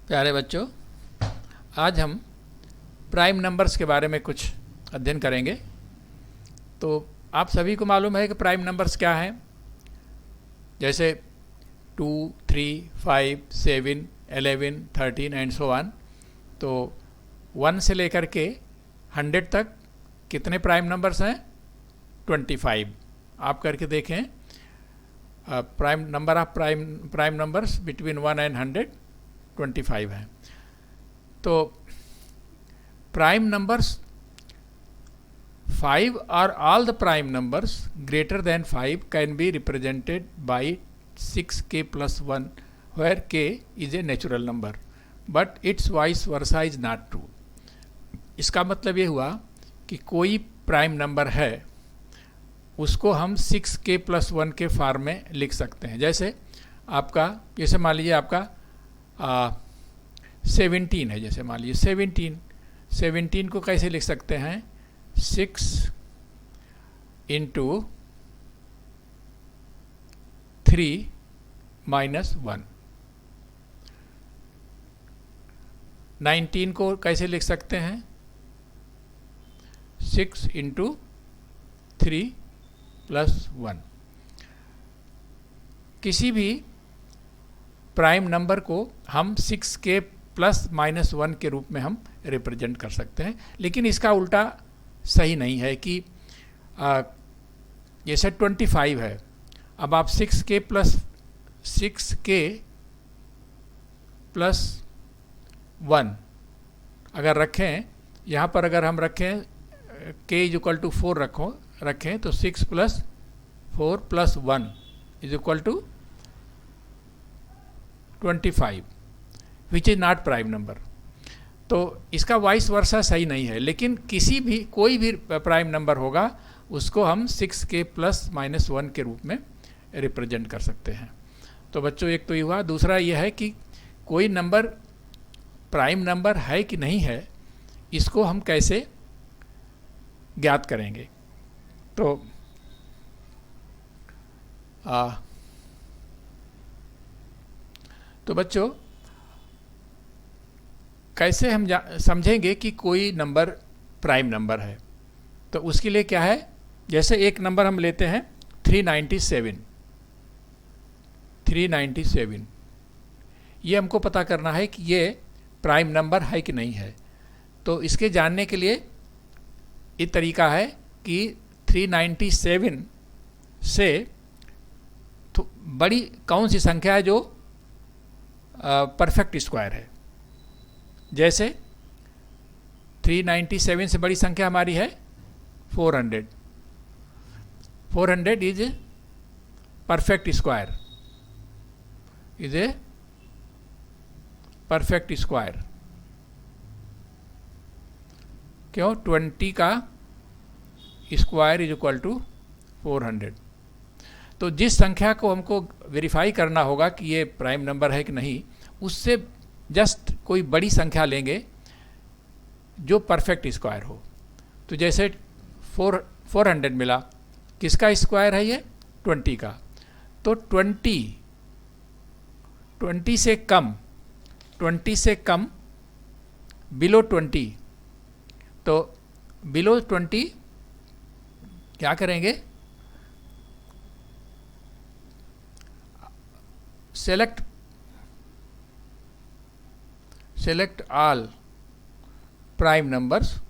प्यारे बच्चों, आज हम प्राइम नंबर्स के बारे में कुछ अध्ययन करेंगे। तो आप सभी को मालूम है कि प्राइम नंबर्स क्या हैं। जैसे 2, 3, 5, 7, 11, 13 एंड सो ऑन। तो 1 से लेकर के 100 तक कितने प्राइम नंबर्स हैं? 25। आप करके देखें। Prime number of prime numbers between 1 and 100 25 है। तो प्राइम नंबर्स 5 और all the prime numbers greater than 5 can be represented by 6k plus 1 where k is a natural number but its vice versa is not true। इसका मतलब ये हुआ कि कोई prime number है उसको हम 6k plus 1 के फॉर्म में लिख सकते हैं। जैसे मान लीजिए आपका 17 है। जैसे मान लीजिए 17 को कैसे लिख सकते हैं? 6 × 3 - 1। 19 को कैसे लिख सकते हैं? 6 × 3 + 1। किसी भी प्राइम नंबर को हम 6k ± 1 के रूप में हम रिप्रेजेंट कर सकते हैं। लेकिन इसका उल्टा सही नहीं है कि जैसे 25 है, अब आप 6k + 1 अगर रखें, यहाँ पर अगर हम रखें k = 4 रखें तो 6 + 4 + 1 = 25 which is not prime number. तो इसका वाइस वर्सा सही नहीं है। लेकिन कोई भी प्राइम नंबर होगा उसको हम 6k ± 1 के रूप में रिप्रेजेंट कर सकते हैं। तो बच्चों, एक तो ये हुआ। दूसरा यह है कि कोई नंबर प्राइम नंबर है कि नहीं है, इसको हम कैसे ज्ञात करेंगे। तो बच्चों, कैसे हम समझेंगे कि कोई नंबर प्राइम नंबर है? तो उसके लिए क्या है, जैसे एक नंबर हम लेते हैं 397। ये हमको पता करना है कि ये प्राइम नंबर है कि नहीं है। तो इसके जानने के लिए एक तरीका है कि 397 से बड़ी कौन सी संख्या है जो परफेक्ट स्क्वायर है। जैसे 397 से बड़ी संख्या हमारी है 400। 400 is perfect square, is a perfect square. क्यों? 20 का स्क्वायर = 400। तो जिस संख्या को हमको वेरीफाई करना होगा कि ये प्राइम नंबर है कि नहीं, उससे जस्ट कोई बड़ी संख्या लेंगे जो परफेक्ट स्क्वायर हो। तो जैसे 400 मिला, किसका स्क्वायर है ये? 20 का। तो 20 से कम बिलो 20। तो बिलो 20 क्या करेंगे? select all prime numbers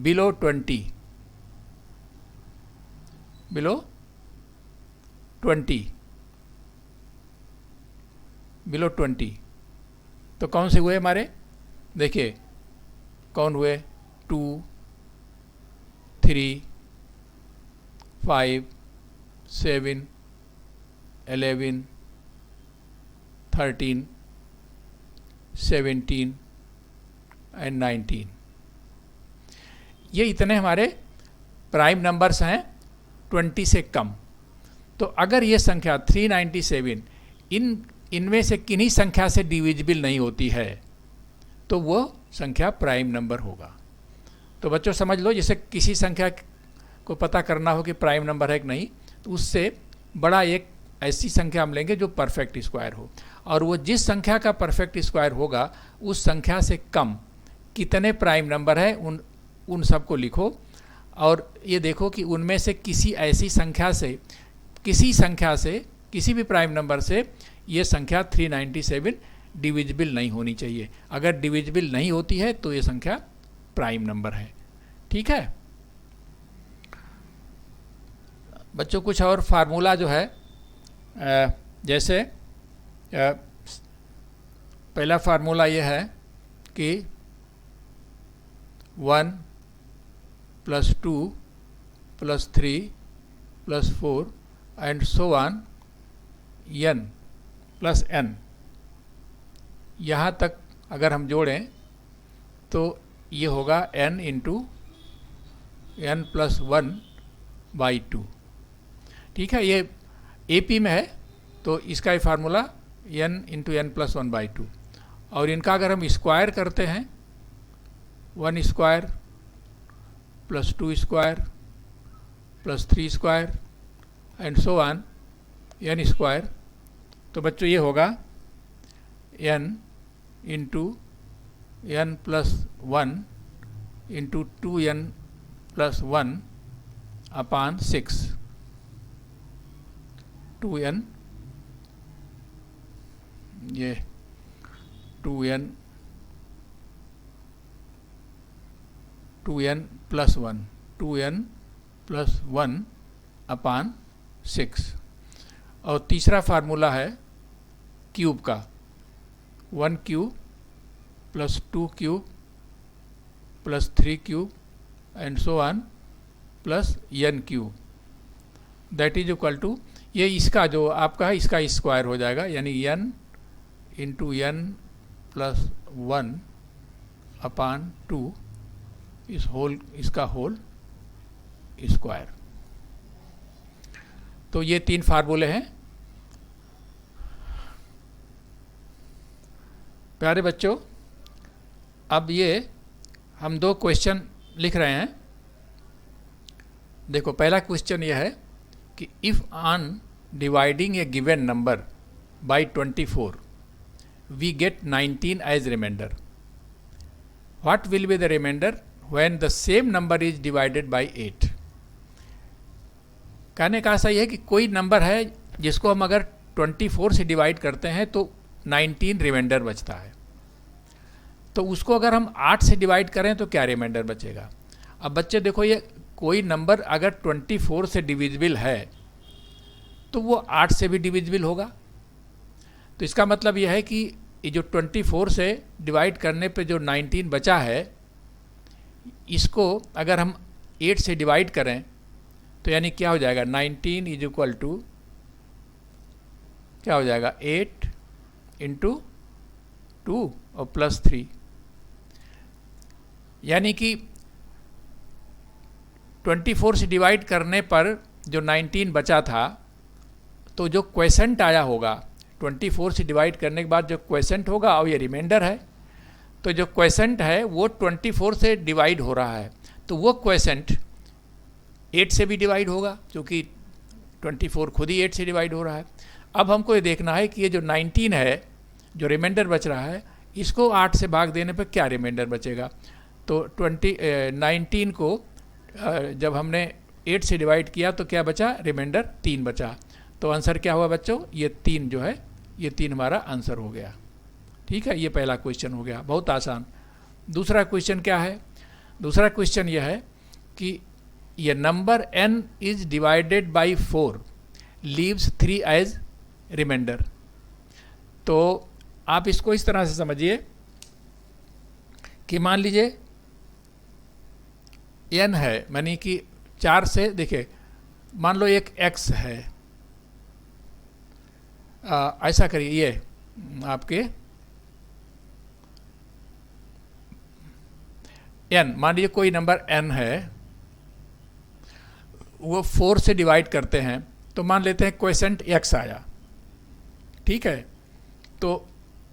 below 20 तो कौन से हुए हमारे? देखिए कौन हुए? 2, 3, 5, 7, 11, 13, 17 एंड 19। ये इतने हमारे प्राइम नंबर्स हैं 20 से कम। तो अगर ये संख्या 397 इनमें से किन्हीं संख्या से डिविजिबल नहीं होती है तो वो संख्या प्राइम नंबर होगा। तो बच्चों समझ लो, जैसे किसी संख्या को पता करना हो कि प्राइम नंबर है कि नहीं, तो उससे बड़ा एक ऐसी संख्या हम लेंगे जो परफेक्ट स्क्वायर हो, और वो जिस संख्या का परफेक्ट स्क्वायर होगा उस संख्या से कम कितने प्राइम नंबर है उन सबको लिखो, और ये देखो कि उनमें से किसी ऐसी संख्या से किसी भी प्राइम नंबर से ये संख्या 397 डिविजिबल नहीं होनी चाहिए। अगर डिविजिबल नहीं होती है तो ये संख्या प्राइम नंबर है। ठीक है बच्चों, कुछ और फार्मूला जो है जैसे पहला फार्मूला ये है कि 1 + 2 + 3 + 4 and so on n + n, यहाँ तक अगर हम जोड़ें तो ये होगा n × n + 1/2। ठीक है, ये AP में है तो इसका ये फार्मूला n × n + 1/2, और इनका अगर हम स्क्वायर करते हैं 1 square + 2 square + 3 square and so on n square, तो बच्चों ये होगा n × n + 1 × 2n + 1/6, 2n, ये 2n + 1, 2n + 1/6। और तीसरा फार्मूला है क्यूब का, 1 cube + 2 cube + 3 cube and so on + n cube, that is equal to, ये इसका जो आपका है इसका स्क्वायर हो जाएगा, यानी n × n + 1/2 इसका होल स्क्वायर। तो ये 3 फार्मूले हैं। प्यारे बच्चों, अब ये हम 2 क्वेश्चन लिख रहे हैं। देखो पहला क्वेश्चन यह है कि if on dividing a given number by 24 we get 19 as remainder, what will be the remainder when the same number is divided by 8। कहने का ऐसा ही है कि कोई नंबर है जिसको हम अगर 24 से डिवाइड करते हैं तो 19 रिमाइंडर बचता है, तो उसको अगर हम 8 से डिवाइड करें तो क्या रिमाइंडर बचेगा। अब बच्चे देखो, ये कोई नंबर अगर 24 से डिविजिबल है तो वो 8 से भी डिविजिबल होगा। तो इसका मतलब यह है कि ये जो 24 से डिवाइड करने पे जो 19 बचा है, इसको अगर हम 8 से डिवाइड करें तो यानी क्या हो जाएगा, 19 इज इक्वल टू क्या हो जाएगा, 8 × 2 और +3, यानी कि 24 से डिवाइड करने पर जो 19 बचा था, तो जो क्वेसेंट आया होगा 24 से डिवाइड करने के बाद जो क्वेसेंट होगा, और ये रिमाइंडर है, तो जो क्वेसेंट है वो 24 से डिवाइड हो रहा है, तो वो क्वेसेंट 8 से भी डिवाइड होगा, क्योंकि 24 खुद ही 8 से डिवाइड हो रहा है। अब हमको ये देखना है कि ये जो 19 है, जो रिमाइंडर बच रहा है, इसको 8 से भाग देने पर क्या रिमाइंडर बचेगा। तो 19 को जब हमने 8 से डिवाइड किया तो क्या बचा, रिमाइंडर 3 बचा। तो आंसर क्या हुआ बच्चों, ये 3 जो है, ये 3 हमारा आंसर हो गया। ठीक है, ये पहला क्वेश्चन हो गया, बहुत आसान। दूसरा क्वेश्चन क्या है, दूसरा क्वेश्चन यह है कि ये number n is divided by 4 leaves 3 as remainder. तो आप इसको इस तरह से समझिए कि मान लीजिए n है, मानी कि 4 से, देखिए मान लो एक x है, ऐसा करिए, ये आपके n, मान लीजिए कोई नंबर n है, वो 4 से डिवाइड करते हैं, तो मान लेते हैं क्वेसेंट x आया। ठीक है, तो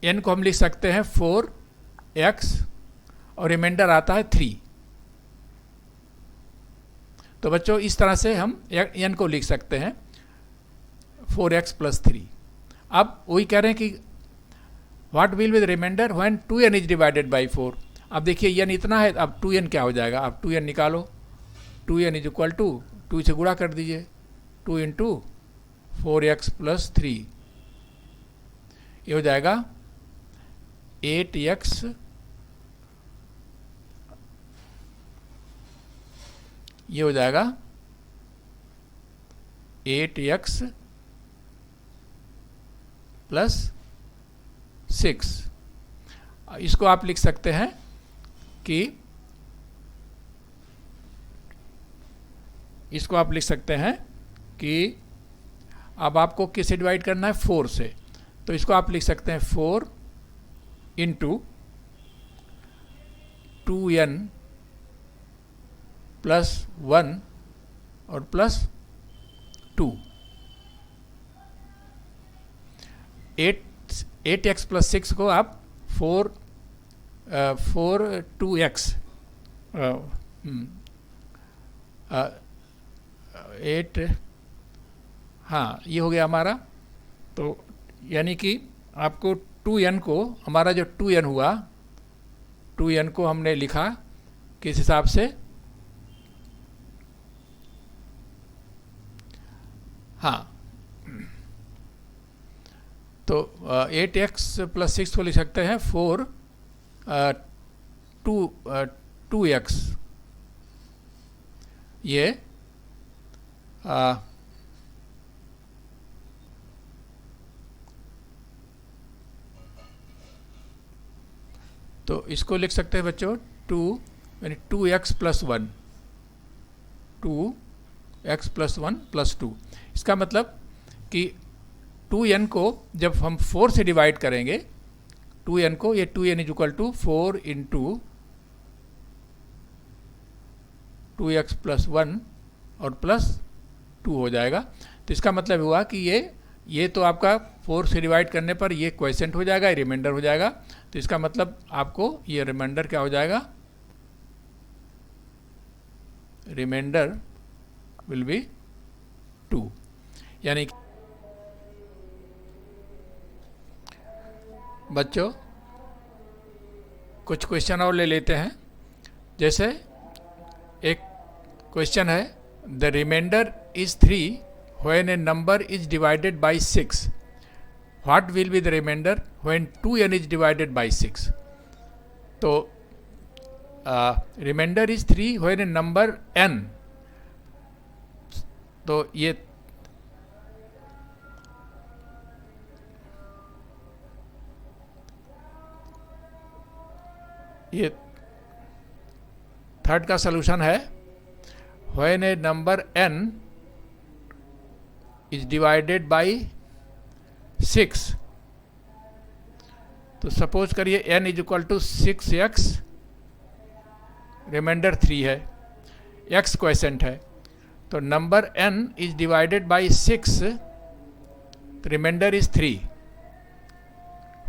n को हम लिख सकते हैं 4x और रिमाइंडर आता है 3। तो बच्चों इस तरह से हम n को लिख सकते हैं 4x प्लस 3। अब वही कह रहे हैं कि what will be the remainder when 2n is divided by 4। अब देखिए n इतना है, अब 2n क्या हो जाएगा, अब 2n निकालो। 2n इज इक्वल टू 2 से गुणा कर दीजिए, 2 इंटू 4x प्लस 3, ये हो जाएगा 8x ये हो जाएगा 8x प्लस 6। इसको आप लिख सकते हैं कि अब आपको किससे डिवाइड करना है, 4 से। तो इसको आप लिख सकते हैं 4 इंटू 2n प्लस 1 और प्लस 2। 8x प्लस 6 को आप 2x 8, हाँ ये हो गया हमारा। तो यानी कि आपको 2n को, हमारा जो 2n हुआ, 2n को हमने लिखा किस हिसाब से, हाँ तो 8x प्लस 6 को लिख सकते हैं 2x, ये तो इसको लिख सकते हैं बच्चों 2 यानी 2x plus 1, 2x plus 1 plus 2। इसका मतलब कि 2n को जब हम 4 से डिवाइड करेंगे, 2n को, ये 2n is equal to 4 into 2x plus 1 और प्लस 2 हो जाएगा। तो इसका मतलब हुआ कि ये तो आपका 4 से डिवाइड करने पर ये क्वोशिएंट हो जाएगा, ये रिमाइंडर हो जाएगा। तो इसका मतलब आपको ये रिमाइंडर क्या हो जाएगा, रिमाइंडर विल बी 2। यानी बच्चों कुछ क्वेश्चन और ले लेते हैं। जैसे एक क्वेश्चन है, the remainder is 3 when a number is divided by 6, what will be the remainder when 2n is divided by 6। तो remainder is 3 when a number n, तो ये थर्ड का सलूशन है, when a number n is divided by 6। तो suppose करिए n is equal to 6x, remainder 3 है, x quotient है। तो number n is divided by 6, reminder is 3।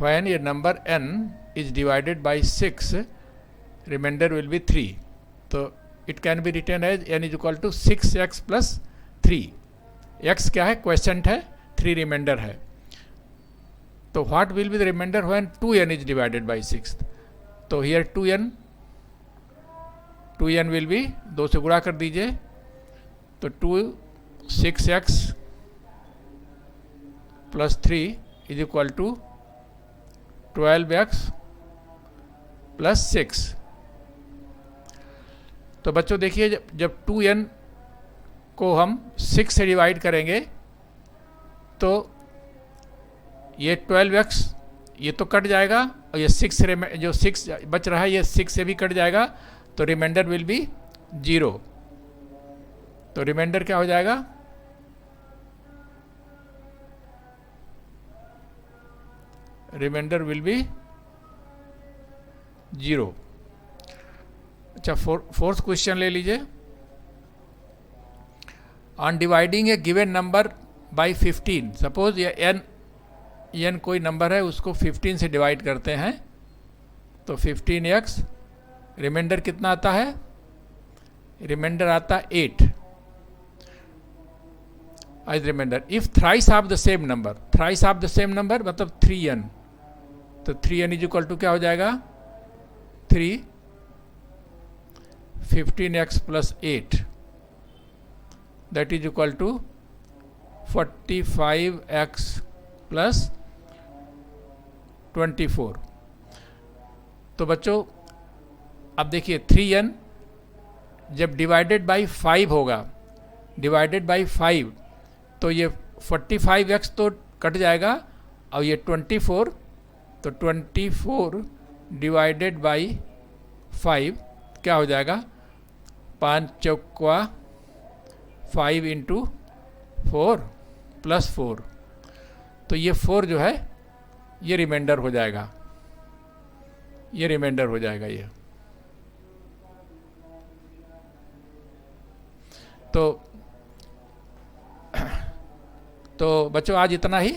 When a number n is divided by 6, remainder will be 3. तो it can be written as n is equal to 6x plus 3। x क्या है, quotient है, 3 reminder है। तो what will be the remainder when 2n is divided by 6। तो here 2n will be, 2 से गुणा कर दीजिए, तो 6x plus 3 is equal to 12x plus 6। तो बच्चों देखिए, जब 2n को हम 6 से डिवाइड करेंगे तो ये 12x ये तो कट जाएगा, और ये 6 जो 6 बच रहा है ये 6 से भी कट जाएगा, तो रिमाइंडर विल बी 0। तो रिमाइंडर क्या हो जाएगा, रिमाइंडर विल बी 0। अच्छा, फोर्थ क्वेश्चन ले लीजिए। On dividing a given number by 15, suppose ये n कोई नंबर है, उसको 15 से डिवाइड करते हैं, तो 15x, रिमाइंडर कितना आता है, रिमाइंडर आता 8। As remainder. If thrice of the same number, thrice of the same number मतलब 3n, तो 3n इज इक्वल टू क्या हो जाएगा 3 15x plus 8 that is equal to 45x plus 24। तो बच्चों अब देखिए 3n जब डिवाइडेड बाई 5 होगा, डिवाइडेड बाई 5 तो ये 45x तो कट जाएगा और ये 24, तो 24 डिवाइडेड बाई 5 क्या हो जाएगा 5 चौका 5 इंटू 4 प्लस 4, तो ये 4 जो है ये रिमाइंडर हो जाएगा, ये रिमाइंडर हो जाएगा ये। तो बच्चों आज इतना ही।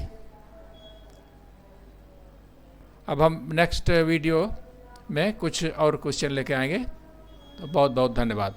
अब हम नेक्स्ट वीडियो में कुछ और क्वेश्चन लेके आएंगे। तो बहुत बहुत धन्यवाद।